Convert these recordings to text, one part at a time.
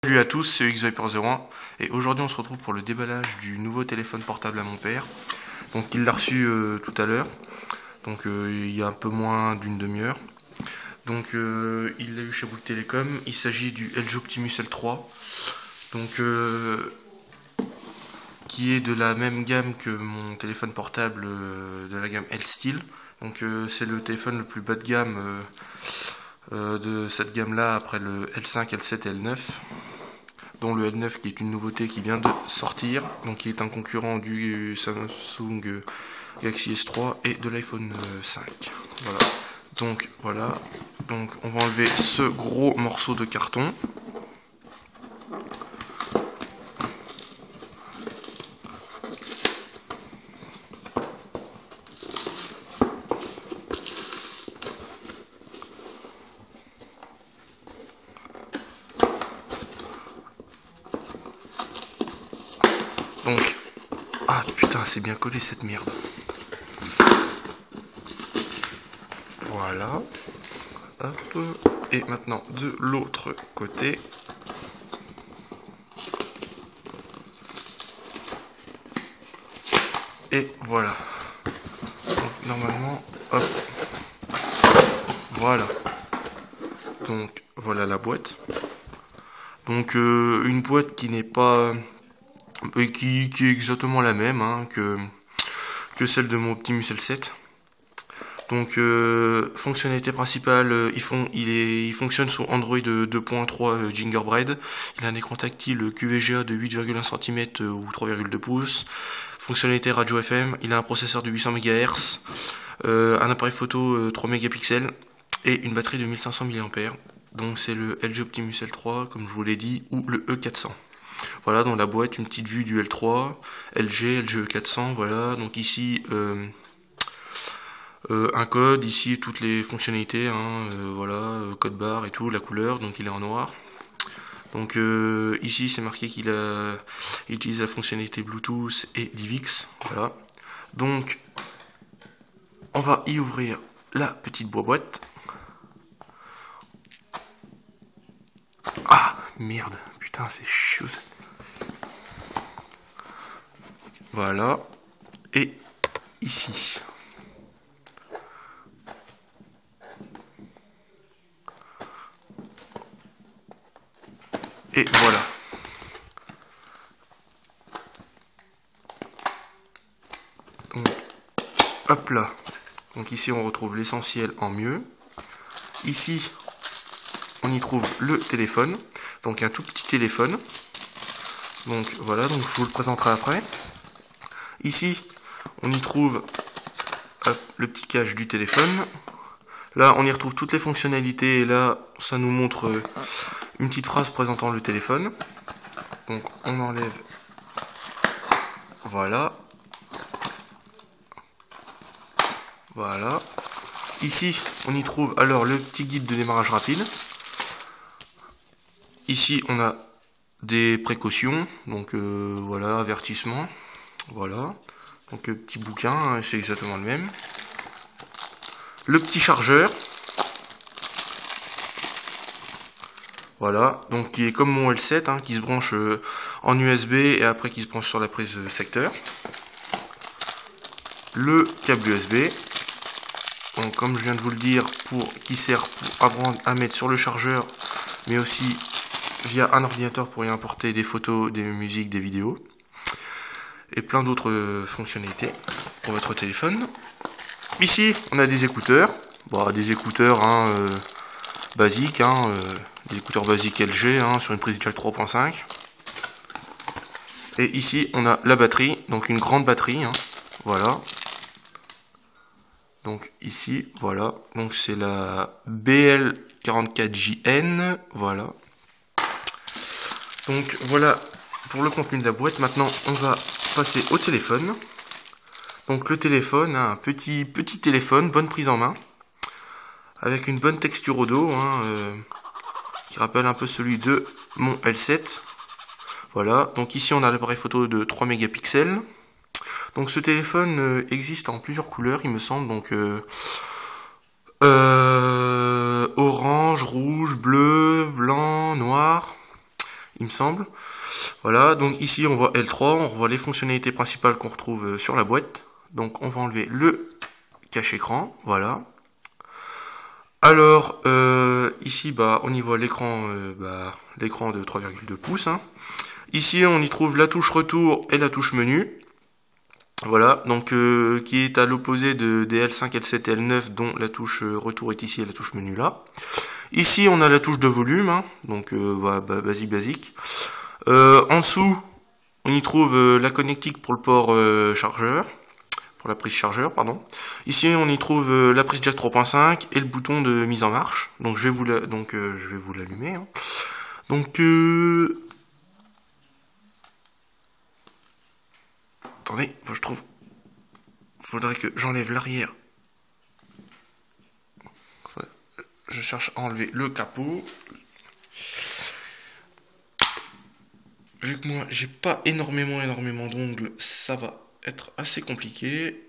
Salut à tous, c'est XViper01 et aujourd'hui on se retrouve pour le déballage du nouveau téléphone portable à mon père. Donc il l'a reçu tout à l'heure, donc il y a un peu moins d'une demi-heure. Donc il l'a eu chez Bouygues Telecom, il s'agit du LG Optimus L3, donc qui est de la même gamme que mon téléphone portable de la gamme L-Style. Donc c'est le téléphone le plus bas de gamme de cette gamme là après le L5, L7 et L9, dont le L9 qui est une nouveauté qui vient de sortir, donc qui est un concurrent du Samsung Galaxy S3 et de l'iPhone 5. Voilà, donc on va enlever ce gros morceau de carton. Donc, ah putain, c'est bien collé cette merde. Voilà. Hop. Et maintenant, de l'autre côté. Et voilà. Donc, normalement, hop. Voilà. Donc, voilà la boîte. Donc, une boîte qui n'est pas... qui est exactement la même que celle de mon Optimus L7. Donc fonctionnalité principale, il fonctionne sur Android 2.3 Gingerbread. Il a un écran tactile QVGA de 8,1 cm ou 3,2 pouces. Fonctionnalité radio FM. Il a un processeur de 800 MHz, un appareil photo 3 mégapixels et une batterie de 1500 mAh. Donc c'est le LG Optimus L3 comme je vous l'ai dit, ou le E400. Voilà, dans la boîte, une petite vue du L3, LG E400, voilà, donc ici un code, ici toutes les fonctionnalités, voilà, code barre et tout, la couleur, donc il est en noir. Donc ici c'est marqué qu'il utilise la fonctionnalité Bluetooth et DivX, voilà. Donc on va y ouvrir la petite boîte. Ah merde, putain c'est chiant. Voilà, et ici. Et voilà. Donc, hop là. Donc ici on retrouve l'essentiel en mieux. Ici on y trouve le téléphone. Donc un tout petit téléphone. Donc voilà, donc je vous le présenterai après. Ici on y trouve le petit cache du téléphone. Là on y retrouve toutes les fonctionnalités et là ça nous montre une petite phrase présentant le téléphone. Donc on enlève, voilà, voilà. Ici on y trouve alors le petit guide de démarrage rapide. Ici on a des précautions, donc voilà, avertissement, voilà. Donc petit bouquin, c'est exactement le même. Le petit chargeur. Voilà, donc qui est comme mon L7, qui se branche en USB et après qui se branche sur la prise secteur. Le câble USB, donc comme je viens de vous le dire, qui sert à mettre sur le chargeur, mais aussi via un ordinateur pour y importer des photos, des musiques, des vidéos, et plein d'autres fonctionnalités pour votre téléphone. Ici, on a des écouteurs, des écouteurs basiques, des écouteurs basiques LG sur une prise jack 3.5. Et ici on a la batterie, donc une grande batterie, voilà. Donc ici, voilà, donc c'est la BL44JN, voilà. Donc voilà pour le contenu de la boîte. Maintenant on va passer au téléphone. Donc le téléphone, un petit téléphone, bonne prise en main, avec une bonne texture au dos, qui rappelle un peu celui de mon L7. Voilà, donc ici on a l'appareil photo de 3 mégapixels. Donc ce téléphone existe en plusieurs couleurs, il me semble, donc orange, rouge, bleu, blanc, noir. il me semble. Voilà, donc ici on voit L3, on voit les fonctionnalités principales qu'on retrouve sur la boîte. Donc on va enlever le cache-écran, voilà. Alors, ici, on y voit l'écran l'écran de 3,2 pouces. Hein. Ici, on y trouve la touche retour et la touche menu. Voilà, donc qui est à l'opposé des L5, L7 et L9, dont la touche retour est ici et la touche menu là. Ici, on a la touche de volume, hein, donc voilà, basique. En dessous, on y trouve la connectique pour le port chargeur. Pour la prise chargeur, pardon. Ici, on y trouve la prise jack 3.5 et le bouton de mise en marche. Donc, je vais vous l'allumer. Hein. Donc, attendez, faudrait que j'enlève l'arrière. Je cherche à enlever le capot. Vu que moi, j'ai pas énormément d'ongles, ça va être assez compliqué.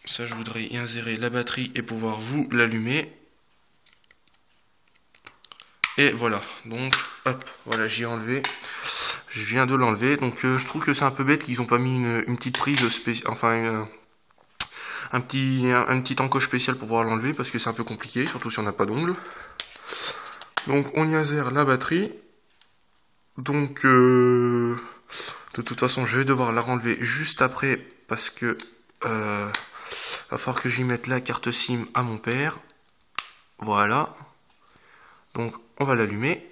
Ça, je voudrais y insérer la batterie et pouvoir vous l'allumer. Et voilà, donc hop, voilà, j'ai enlevé. Je viens de l'enlever, donc je trouve que c'est un peu bête qu'ils n'ont pas mis une petite prise spéciale, enfin un petit encoche spécial pour pouvoir l'enlever parce que c'est un peu compliqué, surtout si on n'a pas d'ongles. Donc on y insère la batterie. Donc de toute façon, je vais devoir la renlever juste après parce que va falloir que j'y mette la carte SIM à mon père. Voilà. Donc on va l'allumer.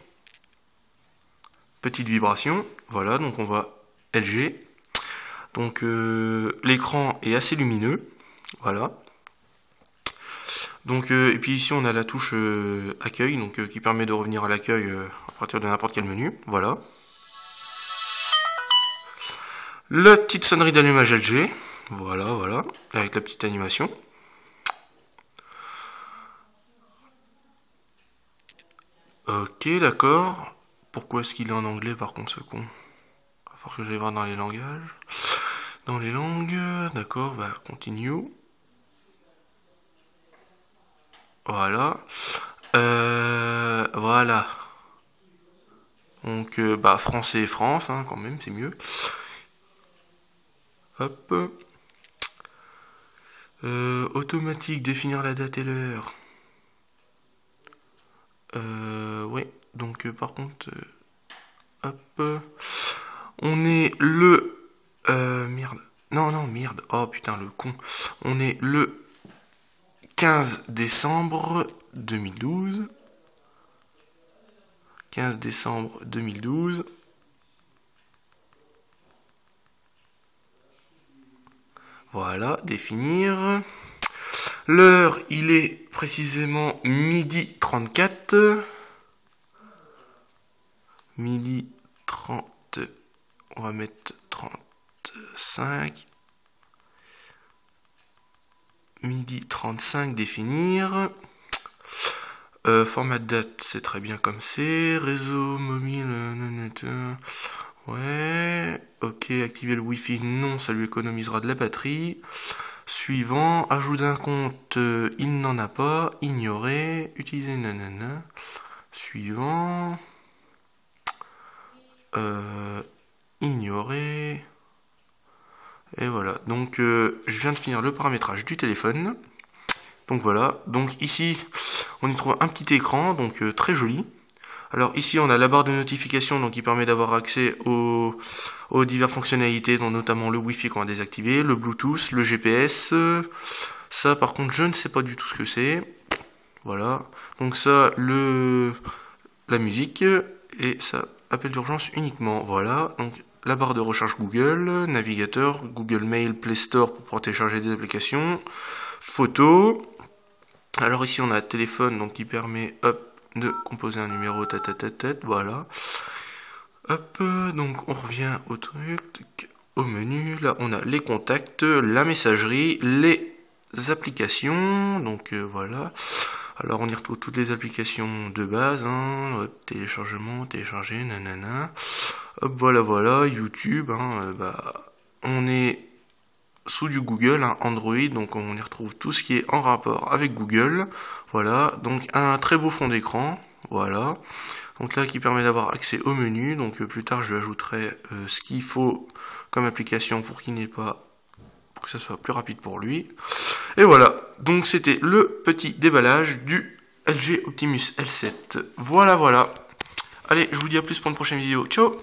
Petite vibration. Voilà, donc on voit LG. Donc l'écran est assez lumineux. Voilà. Donc et puis ici on a la touche accueil, donc qui permet de revenir à l'accueil à partir de n'importe quel menu. Voilà. La petite sonnerie d'allumage LG. Voilà, avec la petite animation. Ok, d'accord. Pourquoi est-ce qu'il est en anglais par contre ce con? Il va falloir que j'aille voir dans les langages. Dans les langues, d'accord, continue. Voilà. Voilà. Donc, français et France, hein, quand même, c'est mieux. Hop. Automatique, définir la date et l'heure. Ouais, donc par contre, hop. On est le... merde. Non, merde. Oh putain, le con. On est le 15 décembre 2012. 15 décembre 2012. Voilà, définir. L'heure, il est précisément midi 34. Midi 30. On va mettre 35. Midi 35, définir. Format de date, c'est très bien comme c'est. Réseau mobile, ouais. Ok, activer le Wi-Fi, non, ça lui économisera de la batterie. Suivant, ajout d'un compte, il n'en a pas. Ignorer, utiliser, nanana. Suivant. Ignorer. Et voilà, donc je viens de finir le paramétrage du téléphone. Donc voilà, donc ici on y trouve un petit écran, donc très joli. Alors ici on a la barre de notification, donc qui permet d'avoir accès aux diverses fonctionnalités, dont notamment le Wi-Fi qu'on va désactiver, le Bluetooth, le GPS. Ça par contre je ne sais pas du tout ce que c'est. Voilà, donc ça la musique et ça appel d'urgence uniquement. Voilà, donc la barre de recherche Google, navigateur, Google Mail, Play Store pour pouvoir télécharger des applications, photos. Alors ici on a téléphone donc qui permet de composer un numéro voilà. Hop, donc on revient au truc, au menu. Là on a les contacts, la messagerie, les applications. Donc voilà. Alors on y retrouve toutes les applications de base, hein, téléchargement, télécharger, nanana. Hop, voilà, YouTube, hein, on est sous du Google, hein, Android, donc on y retrouve tout ce qui est en rapport avec Google. Voilà, donc un très beau fond d'écran, voilà. Donc là qui permet d'avoir accès au menu, donc plus tard je lui ajouterai ce qu'il faut comme application pour que ça soit plus rapide pour lui. Et voilà, donc c'était le petit déballage du LG Optimus L7. Voilà. Allez, je vous dis à plus pour une prochaine vidéo. Ciao!